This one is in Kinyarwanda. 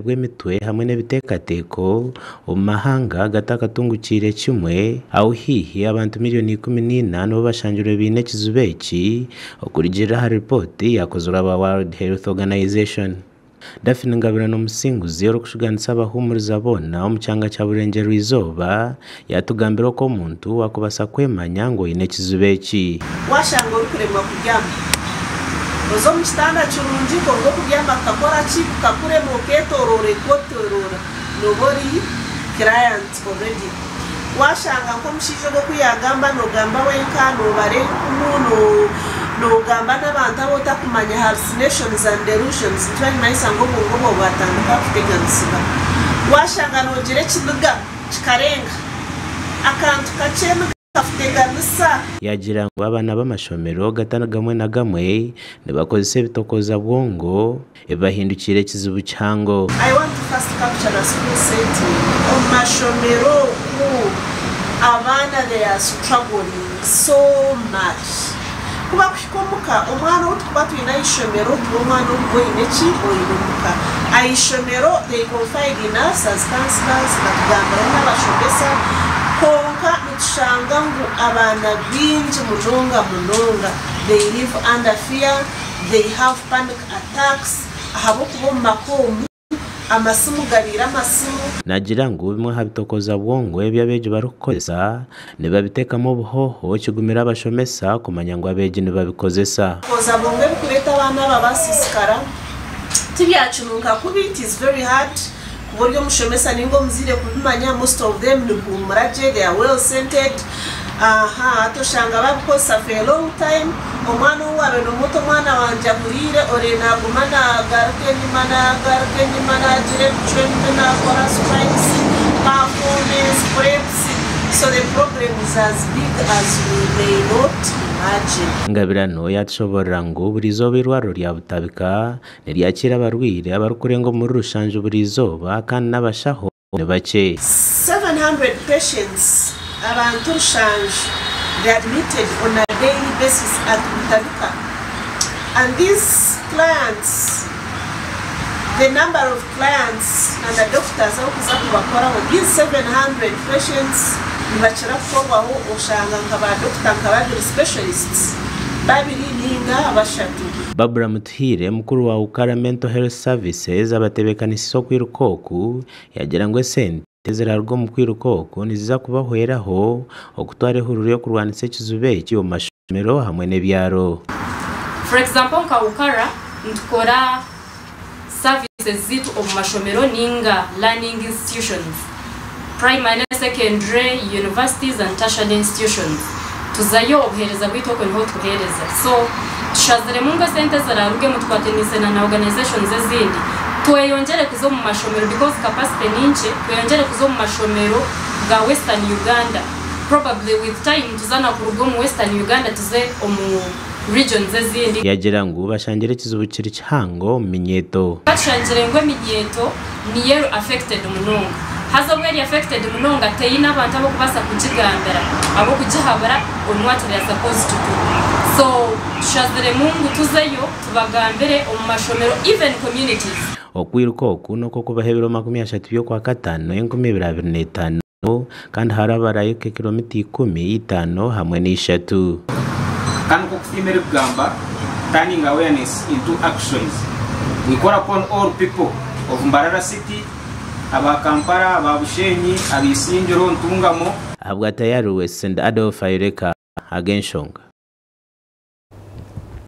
bw'emitwe hamwe n'ebiteekateeko omu mahanga gatakatungukire kimwe aho hihi abantu miliyoni 14 bo bashangiirwe baine ekizibu eki okurigirira aha ripooti yakozirwe aba World Health Organization. Daphne Ngabira n'omusinguzi orikushuganisa abahumuriza boona omu kyanga kya Burengero Izooba yatugambira ko omuntu wakubasa kwemanya ngu oine ekizibu eki. Washanga orikuremwa kubyama ozo mu kitanda kirungi kongo kubyama kakora ki kakurema oketorora ekotorora nobori client already. Washanga ko mushijo go kuyagamba nogamba wenka nobare kumuno nogamba n'abantu abotakumanya hallucinations and delusions ntwari mayisa ngo bongo batandika kuteganisiba. Washanga nogire kiduga kikarenga akantu kaceme kafuteganisa yagira ngo abana b'amashomero gatana gamwe na gamwe nibakozesa ebitokoza bwongo ebahindukire ekizibu kyango. I want to first capture a school setting on mashomero ku abana they are struggling so much. Kuba kushikomuka omwana otukuba tuyina ishomero omwana oine ki oinemuka aishomero they confide in us as counselors batugambira n'abashomesa konka nitushanga ngu abana bingi munonga they live under fear, they have panic attacks ahabwokuba omu makomu amasimu garira amasimu. Nagira ngu bimwe habitokoza bwongo ebyo abeegi barikukozesa nibabiteekamu obuhoho kigumira abashomesa kumanya ngu abeegi nibabikozesa. Koza bwongo ebikureeta abaana babasisikara tibyakinunka kubi, it is very hard kuburyo omushomesa ninga omuzire kubimanya. Most of them nibumuraje, they are well centered. Toshanga babikozesa for a long time. Omwana owabe nomuto omwana wanje ahurire ore naguma nagaruka enyuma nagire ebichwembe nakora strikes, performance, preps. So the problem is as big as we may not imagine. Ngabira no yatushoborera ngu buri izooba irwariro rya Butabika niryakira abarwire abarukurenga omuri rushanje buri izooba kandi n'abashaho ni bake. 700 patients abantu rushanje they are admitted on a daily basis at Butabika, and these clients, the number of clients and the doctors okuza kubakora these 700 patients nibakira kukorwaho oshanga nkaba doctor nkaba specialists babiri ninga abashatu. Barbara Mutuhire mukuru wa Ukara Mental Health Services abatebekanisa okwirukoku yagira ngo esente zirarwo mu kwirukoku niziza kubahweraho okutwara ehuriro yo kurwanisa ekizibu eki omu mashomero hamwe n'ebyaro. For example nka Ukara ntukora services zitu omu mashomero ninga learning institutions, primary, secondary, universities and tertiary institutions. Tuzayo obuhereza bwitoko niho tuhereza. So tushazire munga sente zararuge mutwatenise na organizations ezindi tweyongere kuzo mu mashomero because capacity ninche tweyongere kuzo mu mashomero ga Western Uganda. Probably with time tuzana kurugo mu Western Uganda tuze omu regions ezindi. Yagira ngo bashangire ekizibu kiri kihango mu minyeto. Bashangire ngo eminyeto niyo affected munonga. Hazo weri affected munonga teyina abantu abo kubasa kugigambira abo kugihabara on what they are supposed to do. So tushazire mungu tuzeyo tubagambire omu mashomero even communities. Okwirukoku noko kubahebero 30 byo kwa katano 2025 kandi harabarayo ke kilomita 15 hamwe n'eshatu. Kandi ko kufimere kugamba turning awareness into actions. We call upon all people of Mbarara City, aba Kampala, aba Bushenyi, abisingiro ntungamo abwa tayari West and Adolf Ayireka agenshonga.